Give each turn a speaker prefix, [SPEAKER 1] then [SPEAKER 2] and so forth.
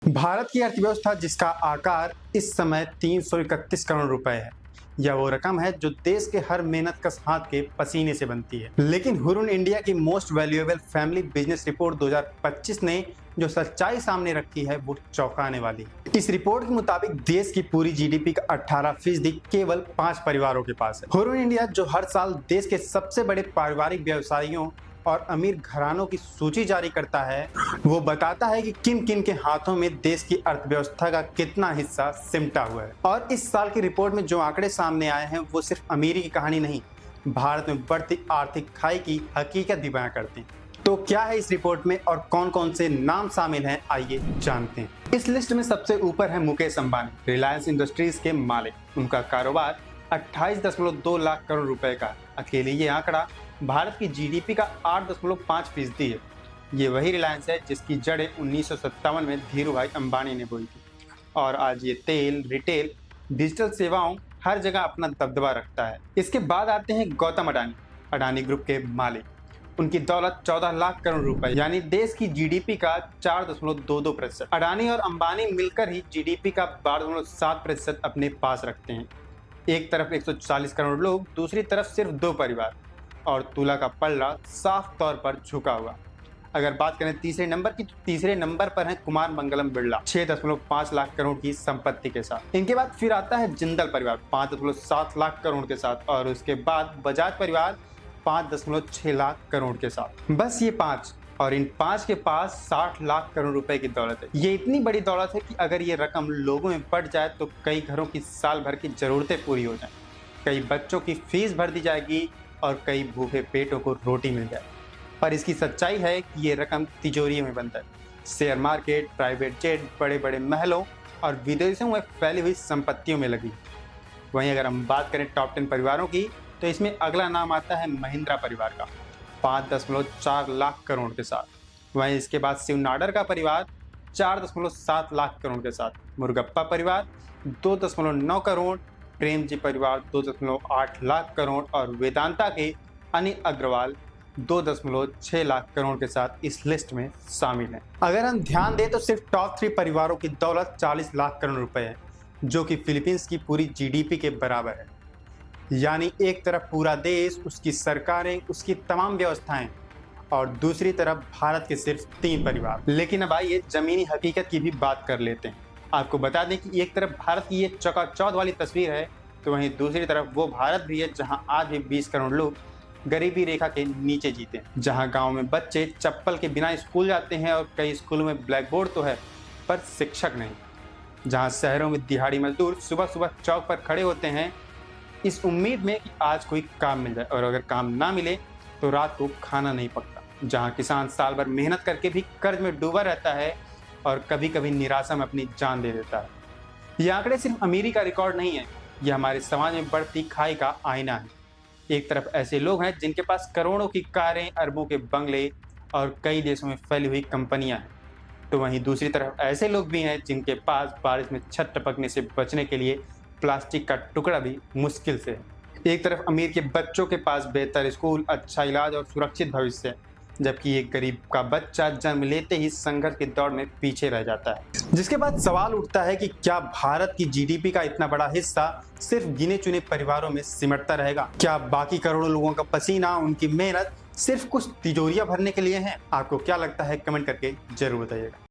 [SPEAKER 1] भारत की अर्थव्यवस्था जिसका आकार इस समय 331 करोड़ रुपए है, यह वो रकम है जो देश के हर मेहनतकश हाथ के पसीने से बनती है। लेकिन हुरून इंडिया की most valuable family business report 2025 ने जो सच्चाई सामने रखी है वो चौंकाने वाली है। इस रिपोर्ट के मुताबिक देश की पूरी जीडीपी का 18% केवल 5 परिवारों के पास है। हुरून इंडिया जो हर साल देश के सबसे बड़े पारिवारिक व्यवसायियों और अमीर घरानों की सूची जारी करता है, वो बताता है कि किन किन के हाथों में देश की अर्थव्यवस्था का कितना हिस्सा सिमटा हुआ है। और इस साल की रिपोर्ट में जो आंकड़े सामने आए हैं वो सिर्फ अमीरी की कहानी नहीं, भारत में बढ़ती आर्थिक खाई की हकीकत भी बयां करते हैं। तो क्या है इस रिपोर्ट में और कौन कौन से नाम शामिल हैं, आइए जानते हैं। इस लिस्ट में सबसे ऊपर है मुकेश अंबानी, रिलायंस इंडस्ट्रीज के मालिक। उनका कारोबार 28.2 लाख करोड़ रुपए का। अकेले ये आंकड़ा भारत की जीडीपी का 8.5% है। ये वही रिलायंस है जिसकी जड़ें 1957 में धीरू भाई अंबानी ने बोई थी और आज ये तेल, रिटेल, डिजिटल सेवाओं हर जगह अपना दबदबा रखता है। इसके बाद आते हैं गौतम अडानी, अडानी ग्रुप के मालिक। उनकी दौलत 14 लाख करोड़ रुपए यानी देश की जीडीपी का 4.22%। अडानी और अंबानी मिलकर ही जीडीपी का 12.7% अपने पास रखते हैं। एक तरफ 140 करोड़ लोग, दूसरी तरफ सिर्फ 2 परिवार, और तुला का पल्ला साफ तौर पर झुका हुआ। अगर बात करें तीसरे नंबर की, तो तीसरे नंबर पर है कुमार मंगलम बिरला 6.5 लाख करोड़ की संपत्ति के साथ। इनके बाद फिर आता है जिंदल परिवार 5.7 लाख करोड़ के साथ, और उसके बाद बजाज परिवार 5.6 लाख करोड़ के साथ। बस ये 5, और इन 5 के पास 60 लाख करोड़ रुपए की दौलत है। ये इतनी बड़ी दौलत है कि अगर ये रकम लोगों में बढ़ जाए तो कई घरों की साल भर की जरूरतें पूरी हो जाएं, कई बच्चों की फीस भर दी जाएगी और कई भूखे पेटों को रोटी मिल जाए। पर इसकी सच्चाई है कि ये रकम तिजोरियों में बनता है, शेयर मार्केट, प्राइवेट जेट, बड़े बड़े महलों और विदेशों में फैली हुई संपत्तियों में लगी। वहीं अगर हम बात करें टॉप 10 परिवारों की, तो इसमें अगला नाम आता है महिंद्रा परिवार का 5.4 लाख करोड़ के साथ। वहीं इसके बाद शिव नाडर का परिवार 4.7 लाख करोड़ के साथ, मुरुगप्पा परिवार 2.9 करोड़, प्रेम जी परिवार 2.8 लाख करोड़ और वेदांता के अनिल अग्रवाल 2.6 लाख करोड़ के साथ इस लिस्ट में शामिल हैं। अगर हम ध्यान दें तो सिर्फ टॉप 3 परिवारों की दौलत 40 लाख करोड़ रुपए है, जो कि फिलीपींस की पूरी जीडीपी के बराबर है। यानी एक तरफ पूरा देश, उसकी सरकारें, उसकी तमाम व्यवस्थाएं, और दूसरी तरफ भारत के सिर्फ 3 परिवार। लेकिन अब आइए जमीनी हकीकत की भी बात कर लेते हैं। आपको बता दें कि एक तरफ भारत की ये चकाचौंध वाली तस्वीर है, तो वहीं दूसरी तरफ वो भारत भी है जहां आज भी 20 करोड़ लोग गरीबी रेखा के नीचे जीते हैं, जहां गांव में बच्चे चप्पल के बिना स्कूल जाते हैं और कई स्कूलों में ब्लैक बोर्ड तो है पर शिक्षक नहीं, जहां शहरों में दिहाड़ी मजदूर सुबह सुबह चौक पर खड़े होते हैं इस उम्मीद में कि आज कोई काम मिल जाए, और अगर काम ना मिले तो रात को खाना नहीं पकता, जहाँ किसान साल भर मेहनत करके भी कर्ज में डूबा रहता है और कभी कभी निराशा में अपनी जान दे देता है। ये आंकड़े सिर्फ अमीरी का रिकॉर्ड नहीं है, यह हमारे समाज में बढ़ती खाई का आईना है। एक तरफ ऐसे लोग हैं जिनके पास करोड़ों की कारें, अरबों के बंगले और कई देशों में फैली हुई कंपनियां हैं, तो वहीं दूसरी तरफ ऐसे लोग भी हैं जिनके पास बारिश में छत टपकने से बचने के लिए प्लास्टिक का टुकड़ा भी मुश्किल से है। एक तरफ अमीर के बच्चों के पास बेहतर स्कूल, अच्छा इलाज और सुरक्षित भविष्य है, जबकि एक गरीब का बच्चा जन्म लेते ही संघर्ष की दौड़ में पीछे रह जाता है। जिसके बाद सवाल उठता है कि क्या भारत की जीडीपी का इतना बड़ा हिस्सा सिर्फ गिने चुने परिवारों में सिमटता रहेगा? क्या बाकी करोड़ों लोगों का पसीना, उनकी मेहनत सिर्फ कुछ तिजोरियां भरने के लिए है? आपको क्या लगता है, कमेंट करके जरूर बताइएगा।